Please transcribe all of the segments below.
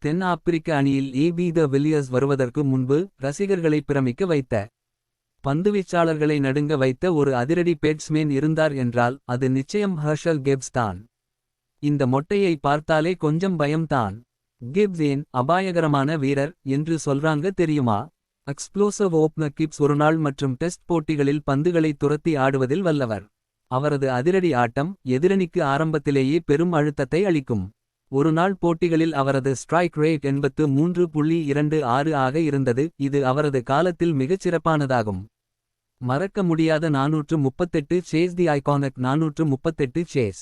தென் ஆப்பிரிக்க அணியில் ஏபி த வில்லியர்ஸ் வருவதற்கு முன்பு ரசிகர்களை பிரமிக்க வைத்த. பந்துவீச்சாளர்களை நடுங்க வைத்த ஒரு அதிரடி பேட்ஸ்மேன் இருந்தார் என்றால் அது நிச்சயம் ஹர்ஷல் கிப்ஸ் தான். இந்த மொட்டையை பார்த்தாலே கொஞ்சம் பயம்தான். கிப்ஸ் ஏன் அபாயகரமான வீரர் என்று சொல்றாங்க தெரியுமா? எக்ஸ்ப்ளோசிவ் ஓப்னர் கிப்ஸ் ஒருநாள் மற்றும் டெஸ்ட் போட்டிகளில் பந்துகளை துரத்தி ஆடுவதில் வல்லவர். அவரது அதிரடி ஆட்டம் எதிரணிக்கு ஆரம்பத்திலேயே பெரும் அழுத்தத்தை அளிக்கும். ஒருநாள் போட்டிகளில் அவரது ஸ்ட்ரைக் ரேட் 83.26 ஆக இருந்தது. இது அவரது காலத்தில் மிகச் சிறப்பானதாகும். மறக்க முடியாத 438 சேஸ். தி ஐகானிக் 438 சேஸ்.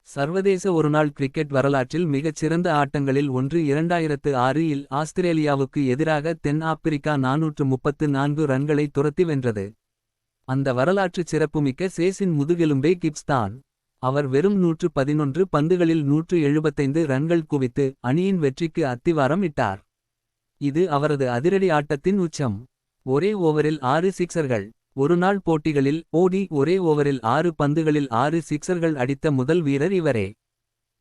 சர்வதேச ஒருநாள் கிரிக்கெட் வரலாற்றில் மிகச் சிறந்த ஆட்டங்களில் ஒன்று. 2006 இல் ஆஸ்திரேலியாவுக்கு எதிராக தென் ஆப்பிரிக்கா 434 ரன்களை துரத்தி வென்றது. அந்த வரலாற்றுச் சிறப்புமிக்க சேஸின் முதுகெலும்பே கிப்ஸ் தான். அவர் வெறும் 111 பந்துகளில் 175 ரன்கள் குவித்து அணியின் வெற்றிக்கு அத்திவாரம் இட்டார். இது அவரது அதிரடி ஆட்டத்தின் உச்சம். ஒரே ஓவரில் 6 சிக்சர்கள். ஒருநாள் போட்டிகளில் ஓடி ஒரே ஓவரில் 6 பந்துகளில் 6 சிக்சர்கள் அடித்த முதல் வீரர் இவரே.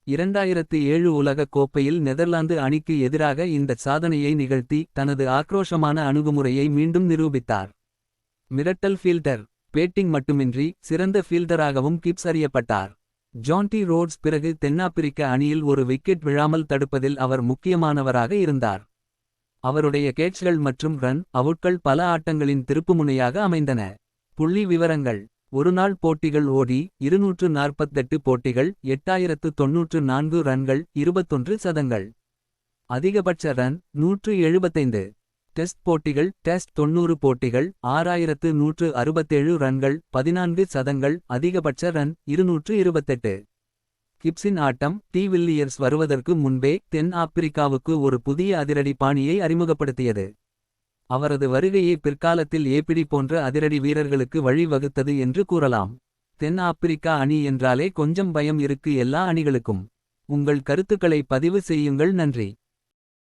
2007 உலகக் கோப்பையில் நெதர்லாந்து அணிக்கு எதிராக இந்தச் சாதனையை நிகழ்த்தி தனது ஆக்ரோஷமான அணுகுமுறையை மீண்டும் நிரூபித்தார். மிரட்டல் ஃபீல்டர். பேட்டிங் மட்டுமின்றி சிறந்த ஃபீல்டராகவும் கிப்ஸ் அறியப்பட்டார். ஜான்டி ரோட்ஸ் பிறகு தென்னாப்பிரிக்க அணியில் ஒரு விக்கெட் விழாமல் தடுப்பதில் அவர் முக்கியமானவராக இருந்தார். அவருடைய கேட்ச்கள் மற்றும் ரன் அவுட்கள் பல ஆட்டங்களின் திருப்புமுனையாக அமைந்தன. புள்ளி விவரங்கள். ஒருநாள் போட்டிகள் ஓடி 248 போட்டிகள் 8094 ரன்கள் 21 சதங்கள். அதிகபட்ச ரன் 175. டெஸ்ட் போட்டிகள் டெஸ்ட் 90 போட்டிகள் 6167 ரன்கள் 14 சதங்கள். அதிகபட்ச ரன் 228. கிப்ஸின் ஆட்டம் டி வில்லியர்ஸ் வருவதற்கு முன்பே தென் ஆப்பிரிக்காவுக்கு ஒரு புதிய அதிரடி பாணியை அறிமுகப்படுத்தியது. அவரது வருகையே பிற்காலத்தில் ஏபிடி போன்ற அதிரடி வீரர்களுக்கு வழி வகுத்தது என்று கூறலாம். தென் ஆப்பிரிக்கா அணி என்றாலே கொஞ்சம் பயம் இருக்கு எல்லா அணிகளுக்கும். உங்கள் கருத்துக்களை பதிவு செய்யுங்கள். நன்றி.